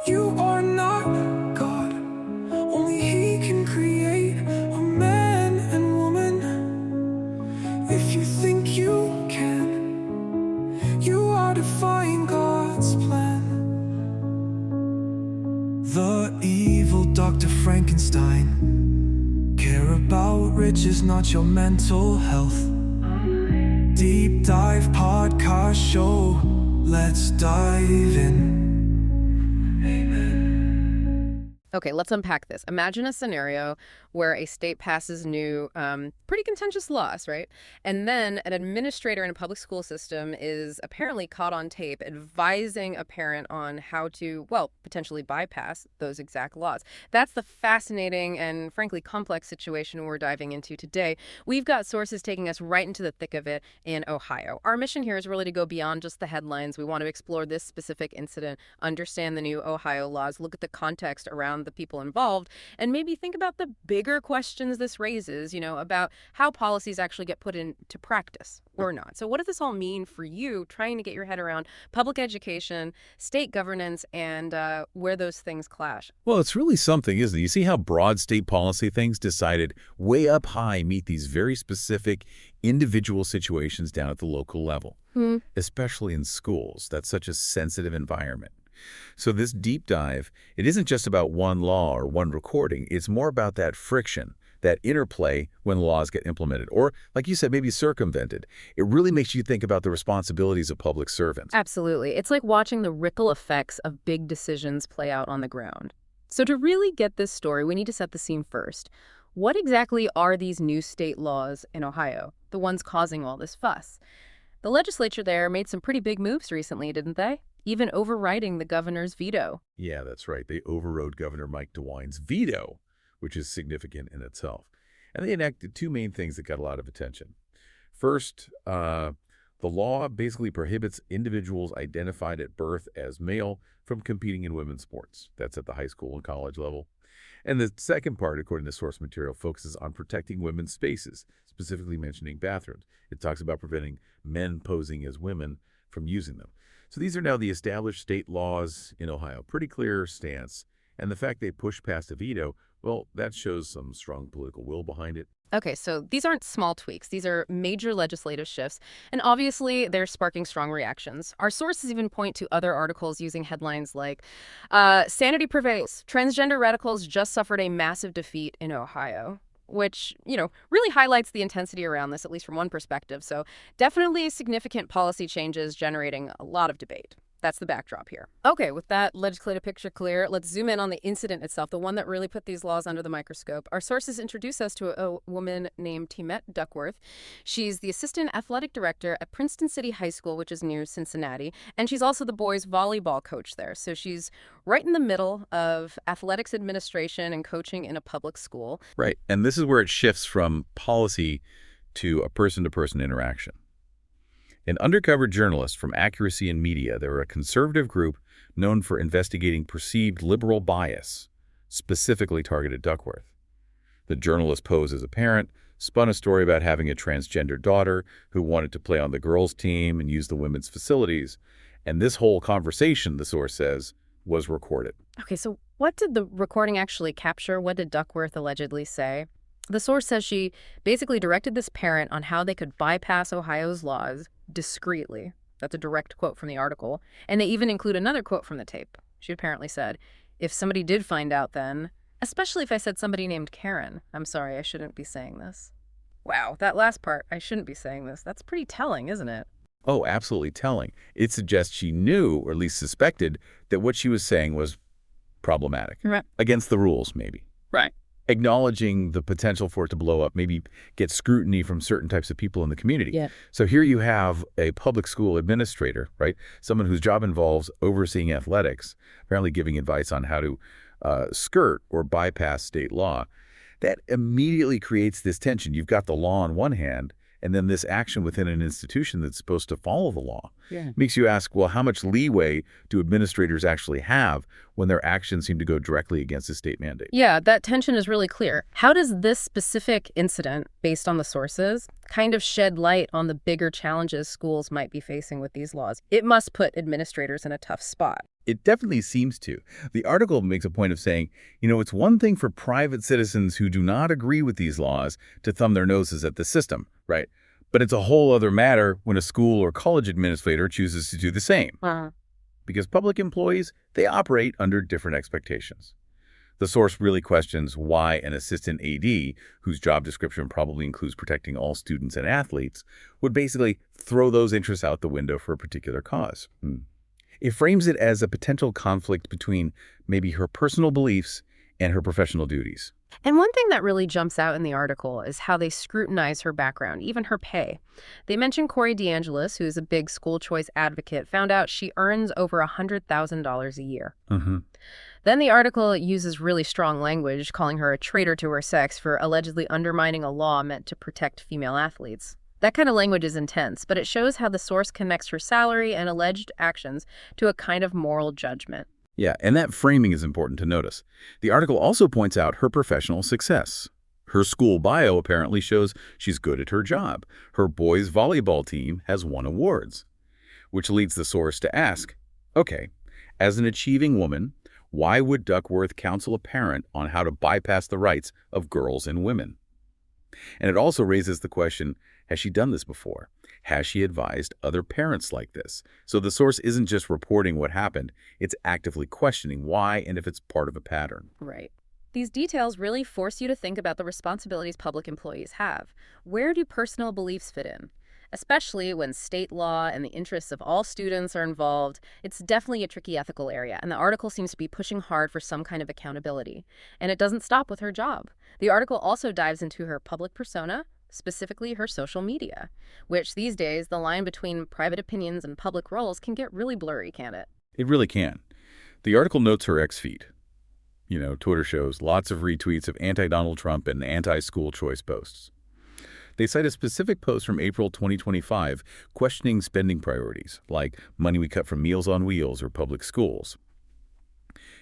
You are not God. Only He can create a man and woman. If you think you can, you are defying God's plan. The evil Dr. Frankenstein. Care about riches, not your mental health. Deep dive podcast show. Let's dive in. Okay, let's unpack this. Imagine a scenario where a state passes new, pretty contentious laws, right? And then an administrator in a public school system is apparently caught on tape advising a parent on how to, well, potentially bypass those exact laws. That's the fascinating and frankly complex situation we're diving into today. We've got sources taking us right into the thick of it in Ohio. Our mission here is really to go beyond just the headlines. We want to explore this specific incident, understand the new Ohio laws, look at the context around the people involved, and maybe think about the bigger questions this raises, about how policies actually get put into practice or not. So what does this all mean for you trying to get your head around public education, state governance, and where those things clash? Well, it's really something, isn't it? You see how broad state policy things decided way up high meet these very specific individual situations down at the local level, especially in schools. That's such a sensitive environment. So this deep dive, it isn't just about one law or one recording. It's more about that friction, that interplay when laws get implemented, or, like you said, maybe circumvented. It really makes you think about the responsibilities of public servants. Absolutely. It's like watching the ripple effects of big decisions play out on the ground. So to really get this story, we need to set the scene first. What exactly are these new state laws in Ohio, the ones causing all this fuss? The legislature there made some pretty big moves recently, didn't they? Even overriding the governor's veto. Yeah, that's right. They overrode Governor Mike DeWine's veto, which is significant in itself. And they enacted two main things that got a lot of attention. First, the law basically prohibits individuals identified at birth as male from competing in women's sports. That's at the high school and college level. And the second part, according to source material, focuses on protecting women's spaces, specifically mentioning bathrooms. It talks about preventing men posing as women from using them. So these are now the established state laws in Ohio. Pretty clear stance. And the fact they pushed past a veto, well, that shows some strong political will behind it. Okay, so these aren't small tweaks. These are major legislative shifts, and obviously they're sparking strong reactions. Our sources even point to other articles using headlines like, sanity prevails, transgender radicals just suffered a massive defeat in Ohio, which, really highlights the intensity around this, at least from one perspective. So definitely significant policy changes generating a lot of debate. That's the backdrop here. Okay, with that legislative picture clear, let's zoom in on the incident itself, the one that really put these laws under the microscope. Our sources introduce us to a woman named Tamette Duckworth. She's the assistant athletic director at Princeton City High School, which is near Cincinnati, and she's also the boys' volleyball coach there. So she's right in the middle of athletics administration and coaching in a public school. Right, and this is where it shifts from policy to a person-to-person interaction. An undercover journalist from Accuracy in Media, they were a conservative group known for investigating perceived liberal bias, specifically targeted Duckworth. The journalist posed as a parent, spun a story about having a transgender daughter who wanted to play on the girls' team and use the women's facilities. And this whole conversation, the source says, was recorded. Okay, so what did the recording actually capture? What did Duckworth allegedly say? The source says she basically directed this parent on how they could bypass Ohio's laws discreetly. That's a direct quote from the article. And they even include another quote from the tape. She apparently said, if somebody did find out then, especially if I said somebody named Karen, I'm sorry, I shouldn't be saying this. Wow, that last part, I shouldn't be saying this. That's pretty telling, isn't it? Oh, absolutely telling. It suggests she knew, or at least suspected, that what she was saying was problematic. Right. Against the rules, maybe. Right. Acknowledging the potential for it to blow up, maybe get scrutiny from certain types of people in the community. Yeah. So here you have a public school administrator, right? Someone whose job involves overseeing athletics, apparently giving advice on how to skirt or bypass state law. That immediately creates this tension. You've got the law on one hand, and then this action within an institution that's supposed to follow the law. Yeah. Makes you ask, well, how much leeway do administrators actually have when their actions seem to go directly against a state mandate? Yeah, that tension is really clear. How does this specific incident, based on the sources, kind of shed light on the bigger challenges schools might be facing with these laws? It must put administrators in a tough spot. It definitely seems to. The article makes a point of saying, it's one thing for private citizens who do not agree with these laws to thumb their noses at the system, right? But it's a whole other matter when a school or college administrator chooses to do the same. Because public employees, they operate under different expectations. The source really questions why an assistant AD, whose job description probably includes protecting all students and athletes, would basically throw those interests out the window for a particular cause. It frames it as a potential conflict between maybe her personal beliefs and her professional duties. And one thing that really jumps out in the article is how they scrutinize her background, even her pay. They mention Corey DeAngelis, who is a big school choice advocate, found out she earns over $100,000 a year. Then the article uses really strong language, calling her a traitor to her sex for allegedly undermining a law meant to protect female athletes. That kind of language is intense, but it shows how the source connects her salary and alleged actions to a kind of moral judgment. Yeah, and that framing is important to notice. The article also points out her professional success. Her school bio apparently shows she's good at her job. Her boys' volleyball team has won awards. Which leads the source to ask, okay, as an achieving woman, why would Duckworth counsel a parent on how to bypass the rights of girls and women? And it also raises the question, has she done this before? Has she advised other parents like this? So the source isn't just reporting what happened, it's actively questioning why and if it's part of a pattern. Right. These details really force you to think about the responsibilities public employees have. Where do personal beliefs fit in? Especially when state law and the interests of all students are involved, it's definitely a tricky ethical area, and the article seems to be pushing hard for some kind of accountability. And it doesn't stop with her job. The article also dives into her public persona, specifically her social media, which these days, the line between private opinions and public roles can get really blurry, can't it? It really can. The article notes her X feed. Twitter shows lots of retweets of anti-Donald Trump and anti-school choice posts. They cite a specific post from April 2025 questioning spending priorities, like money we cut from Meals on Wheels or public schools.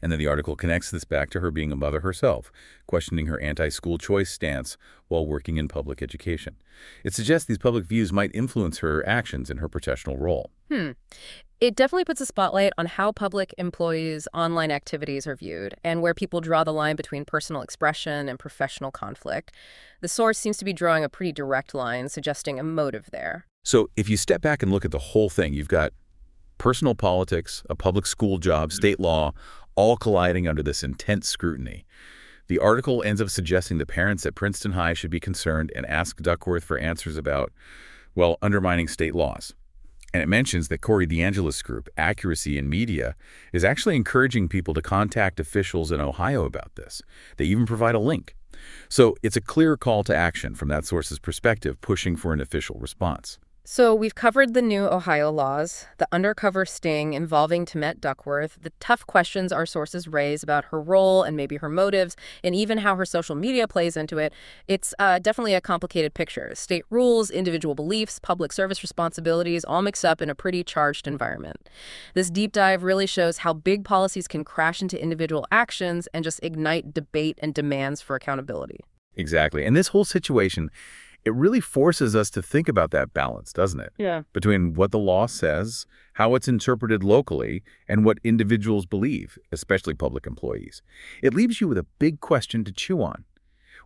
And then the article connects this back to her being a mother herself, questioning her anti-school choice stance while working in public education. It suggests these public views might influence her actions in her professional role. It definitely puts a spotlight on how public employees' online activities are viewed and where people draw the line between personal expression and professional conflict. The source seems to be drawing a pretty direct line, suggesting a motive there. So if you step back and look at the whole thing, you've got personal politics, a public school job, state law, all colliding under this intense scrutiny. The article ends up suggesting that parents at Princeton High should be concerned and ask Duckworth for answers about, undermining state laws. And it mentions that Corey DeAngelis' group, Accuracy in Media, is actually encouraging people to contact officials in Ohio about this. They even provide a link. So it's a clear call to action from that source's perspective, pushing for an official response. So we've covered the new Ohio laws, the undercover sting involving Tamette Duckworth, the tough questions our sources raise about her role and maybe her motives, and even how her social media plays into it. It's definitely a complicated picture. State rules, individual beliefs, public service responsibilities, all mixed up in a pretty charged environment. This deep dive really shows how big policies can crash into individual actions and just ignite debate and demands for accountability. Exactly. And this whole situation, it really forces us to think about that balance, doesn't it? Yeah. Between what the law says, how it's interpreted locally, and what individuals believe, especially public employees. It leaves you with a big question to chew on.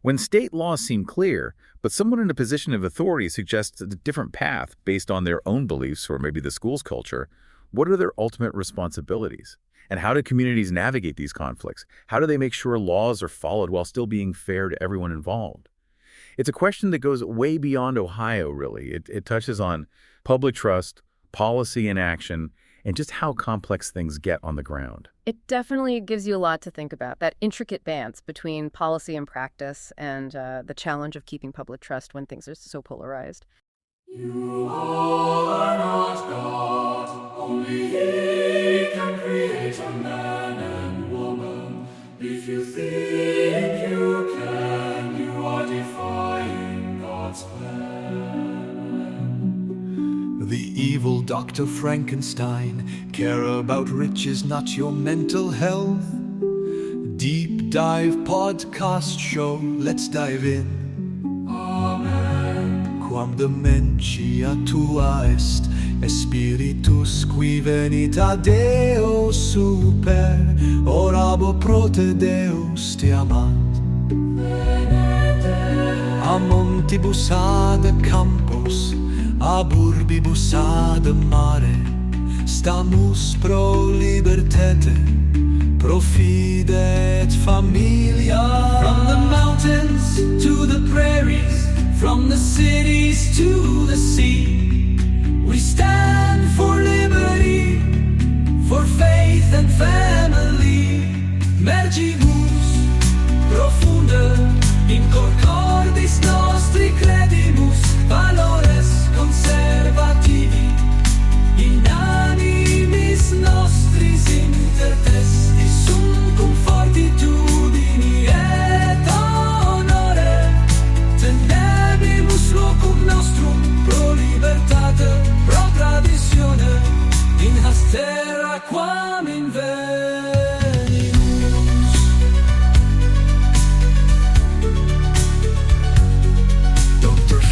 When state laws seem clear, but someone in a position of authority suggests a different path based on their own beliefs or maybe the school's culture, what are their ultimate responsibilities? And how do communities navigate these conflicts? How do they make sure laws are followed while still being fair to everyone involved? It's a question that goes way beyond Ohio, really. It touches on public trust, policy and action, and just how complex things get on the ground. It definitely gives you a lot to think about, that intricate dance between policy and practice and the challenge of keeping public trust when things are so polarized. You are not God, only He can create a man and woman. If you think you can, you are defying God's plan. Dr. Frankenstein. Care about riches, not your mental health. Deep Dive podcast show, let's dive in. Amen. Quam dementia tua est, spiritus qui venita Deo super, orabo prote Deus te amant. A montibus ad campus, ab urbibus ad mare, stamus pro libertate, pro fide et familia. From the mountains to the prairies, from the cities to the sea, we stand for liberty, for faith and family.